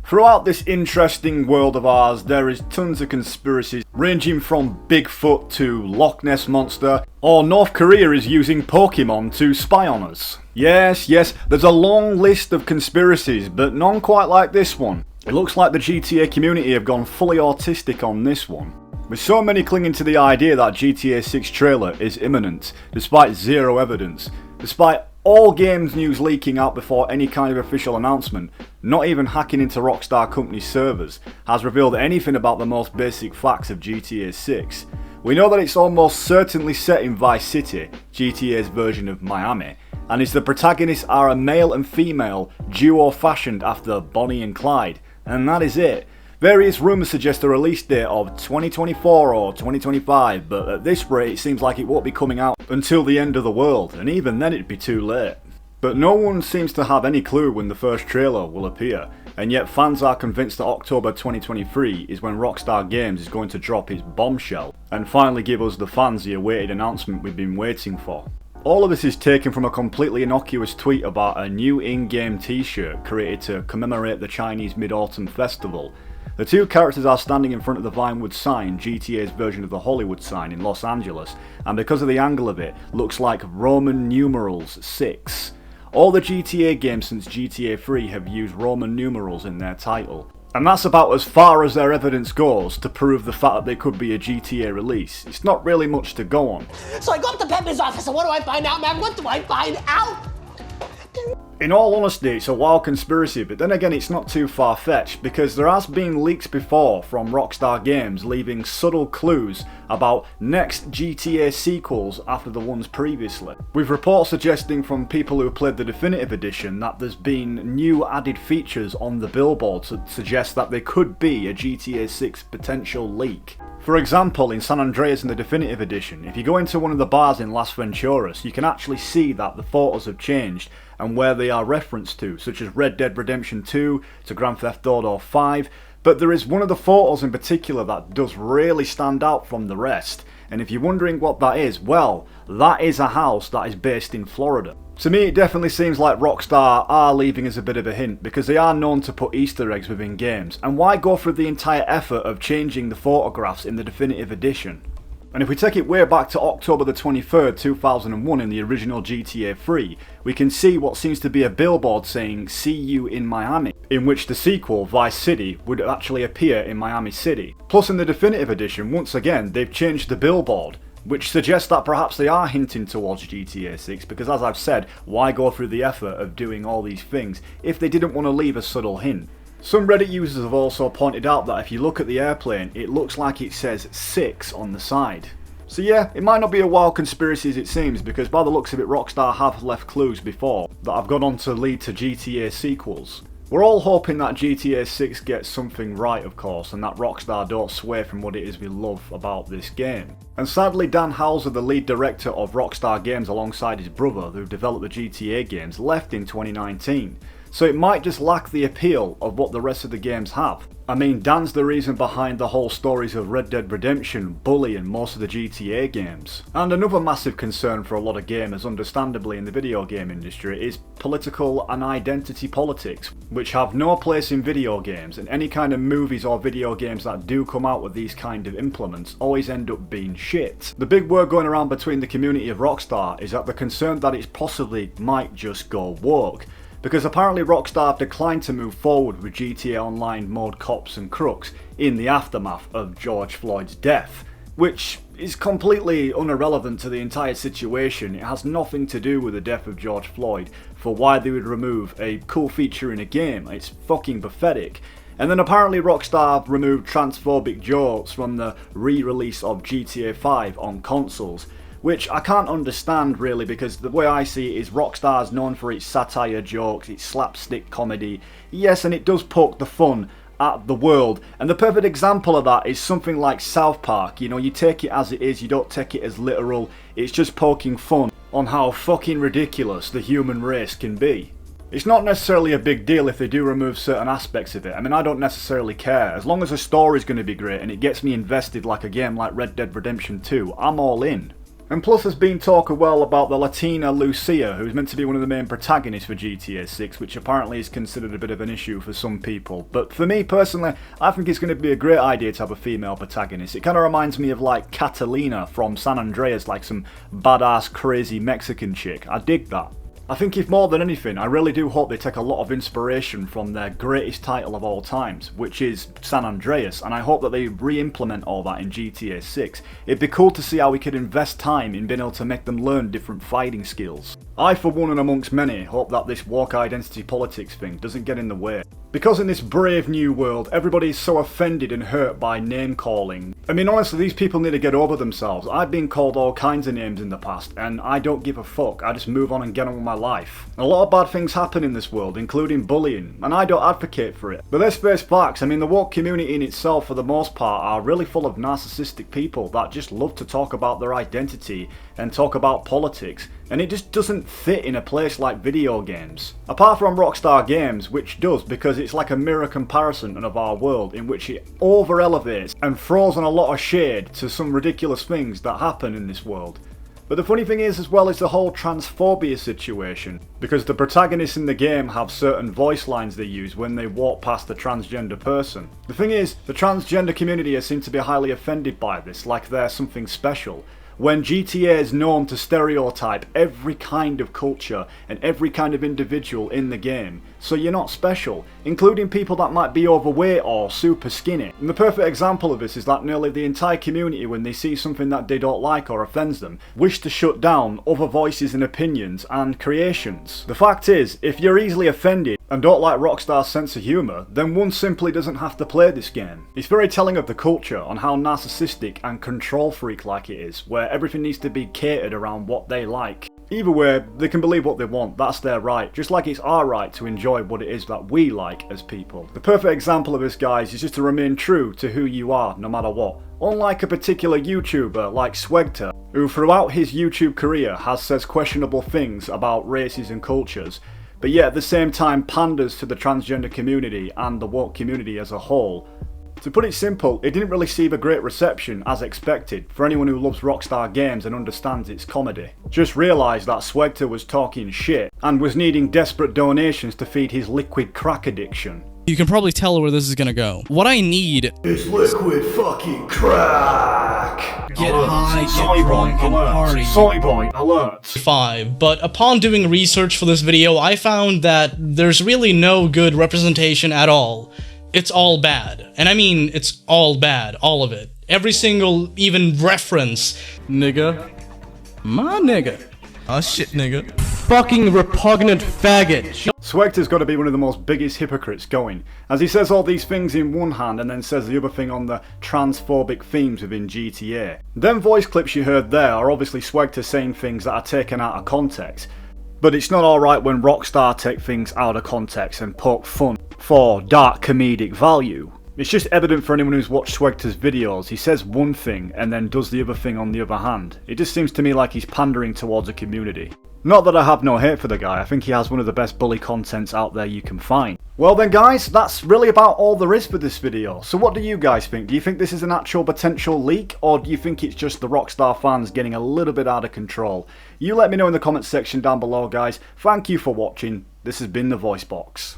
Throughout this interesting world of ours, there is tons of conspiracies ranging from Bigfoot to Loch Ness Monster, or North Korea is using Pokemon to spy on us. Yes, there's a long list of conspiracies, but none quite like this one. It looks like the GTA community have gone fully autistic on this one. With so many clinging to the idea that GTA 6 trailer is imminent, despite zero evidence, despite all games news leaking out before any kind of official announcement, not even hacking into Rockstar Company's servers, has revealed anything about the most basic facts of GTA 6. We know that it's almost certainly set in Vice City, GTA's version of Miami, and its the protagonists are a male and female duo fashioned after Bonnie and Clyde, and that is it. Various rumours suggest a release date of 2024 or 2025, but at this rate it seems like it won't be coming out until the end of the world, and even then it'd be too late. But no one seems to have any clue when the first trailer will appear, and yet fans are convinced that October 2023 is when Rockstar Games is going to drop its bombshell, and finally give us the fans the awaited announcement we've been waiting for. All of this is taken from a completely innocuous tweet about a new in-game t-shirt created to commemorate the Chinese Mid-Autumn Festival. The two characters are standing in front of the Vinewood sign, GTA's version of the Hollywood sign in Los Angeles, and because of the angle of it, looks like Roman numerals 6. All the GTA games since GTA 3 have used Roman numerals in their title. And that's about as far as their evidence goes to prove the fact that they could be a GTA release. It's not really much to go on. So I go up to Pepe's office and what do I find out, man? What do I find out? In all honesty, it's a wild conspiracy, but then again it's not too far-fetched, because there has been leaks before from Rockstar Games leaving subtle clues about next GTA sequels after the ones previously, with reports suggesting from people who played the Definitive Edition that there's been new added features on the billboard to suggest that there could be a GTA 6 potential leak. For example, in San Andreas in the Definitive Edition, if you go into one of the bars in Las Venturas, you can actually see that the photos have changed and where they are referenced to, such as Red Dead Redemption 2 to Grand Theft Auto 5, but there is one of the photos in particular that does really stand out from the rest, and if you're wondering what that is, well, that is a house that is based in Florida. To me, it definitely seems like Rockstar are leaving us a bit of a hint, because they are known to put Easter eggs within games, and why go through the entire effort of changing the photographs in the Definitive Edition? And if we take it way back to October the 23rd, 2001 in the original GTA 3, we can see what seems to be a billboard saying "See you in Miami," in which the sequel, Vice City, would actually appear in Miami City. Plus in the Definitive Edition, once again, they've changed the billboard, which suggests that perhaps they are hinting towards GTA 6, because as I've said, why go through the effort of doing all these things if they didn't want to leave a subtle hint? Some Reddit users have also pointed out that if you look at the airplane, it looks like it says 6 on the side. So yeah, it might not be a wild conspiracy as it seems, because by the looks of it, Rockstar have left clues before that have gone on to lead to GTA sequels. We're all hoping that GTA 6 gets something right, of course, and that Rockstar don't sway from what it is we love about this game. And sadly, Dan Houser, the lead director of Rockstar Games alongside his brother who developed the GTA games, left in 2019. So it might just lack the appeal of what the rest of the games have. I mean, Dan's the reason behind the whole stories of Red Dead Redemption, Bully and most of the GTA games. And another massive concern for a lot of gamers, understandably in the video game industry, is political and identity politics, which have no place in video games, and any kind of movies or video games that do come out with these kind of implements always end up being shit. The big word going around between the community of Rockstar is that they're concerned that it possibly might just go woke, because apparently Rockstar have declined to move forward with GTA Online mode Cops and Crooks in the aftermath of George Floyd's death, which is completely irrelevant to the entire situation. It has nothing to do with the death of George Floyd for why they would remove a cool feature in a game. It's fucking pathetic. And then apparently Rockstar have removed transphobic jokes from the re-release of GTA 5 on consoles, which I can't understand really, because the way I see it is Rockstar is known for its satire jokes, its slapstick comedy. Yes, and it does poke the fun at the world, and the perfect example of that is something like South Park. You know, you take it as it is, you don't take it as literal, it's just poking fun on how fucking ridiculous the human race can be. It's not necessarily a big deal if they do remove certain aspects of it. I mean, I don't necessarily care. As long as the story's going to be great and it gets me invested like a game like Red Dead Redemption 2, I'm all in. And plus there's been talk as well about the Latina Lucia, who's meant to be one of the main protagonists for GTA 6, which apparently is considered a bit of an issue for some people. But for me personally, I think it's going to be a great idea to have a female protagonist. It kind of reminds me of like Catalina from San Andreas, like some badass crazy Mexican chick. I dig that. I think if more than anything, I really do hope they take a lot of inspiration from their greatest title of all times, which is San Andreas, and I hope that they re-implement all that in GTA 6. It'd be cool to see how we could invest time in being able to make them learn different fighting skills. I, for one and amongst many, hope that this woke identity politics thing doesn't get in the way. Because in this brave new world, everybody is so offended and hurt by name calling. I mean, honestly, these people need to get over themselves. I've been called all kinds of names in the past, and I don't give a fuck. I just move on and get on with my life. A lot of bad things happen in this world, including bullying, and I don't advocate for it. But let's face facts. I mean, the woke community in itself, for the most part, are really full of narcissistic people that just love to talk about their identity and talk about politics, and it just doesn't fit in a place like video games. Apart from Rockstar Games, which does, because it's like a mirror comparison of our world in which it over elevates and throws on a lot of shade to some ridiculous things that happen in this world. But the funny thing is as well is the whole transphobia situation, because the protagonists in the game have certain voice lines they use when they walk past a transgender person. The thing is, the transgender community seem to be highly offended by this, like they're something special, when GTA is known to stereotype every kind of culture and every kind of individual in the game. So you're not special, including people that might be overweight or super skinny. And the perfect example of this is that nearly the entire community, when they see something that they don't like or offends them, wish to shut down other voices and opinions and creations. The fact is, if you're easily offended and don't like Rockstar's sense of humour, then one simply doesn't have to play this game. It's very telling of the culture on how narcissistic and control freak like it is, where everything needs to be catered around what they like. Either way, they can believe what they want, that's their right, just like it's our right to enjoy what it is that we like as people. The perfect example of this, guys, is just to remain true to who you are, no matter what. Unlike a particular YouTuber like Swegter, who throughout his YouTube career has said questionable things about races and cultures, but yet at the same time panders to the transgender community and the woke community as a whole. To put it simple, it didn't receive a great reception as expected for anyone who loves Rockstar Games and understands its comedy. Just realise that Swegter was talking shit and was needing desperate donations to feed his liquid crack addiction. You can probably tell where this is gonna go. What I need is liquid fucking crack! Get high, get drunk, and party. Soy boy alert! 5, but upon doing research for this video, I found that there's really no good representation at all. It's all bad. And I mean, it's all bad, all of it. Every single, even reference. Nigga. My nigga. Oh shit, nigga. Fucking repugnant faggot. Swegter's got to be one of the most biggest hypocrites going, as he says all these things in one hand and then says the other thing on the transphobic themes within GTA. Them voice clips you heard there are obviously Swegter saying things that are taken out of context, but it's not alright when Rockstar take things out of context and poke fun for dark comedic value. It's just evident for anyone who's watched Swegter's videos, he says one thing and then does the other thing on the other hand. It just seems to me like he's pandering towards a community. Not that I have no hate for the guy, I think he has one of the best bully contents out there you can find. Well then guys, that's really about all there is for this video. So what do you guys think? Do you think this is an actual potential leak, or do you think it's just the Rockstar fans getting a little bit out of control? You let me know in the comments section down below, guys. Thank you for watching. This has been The Voice Box.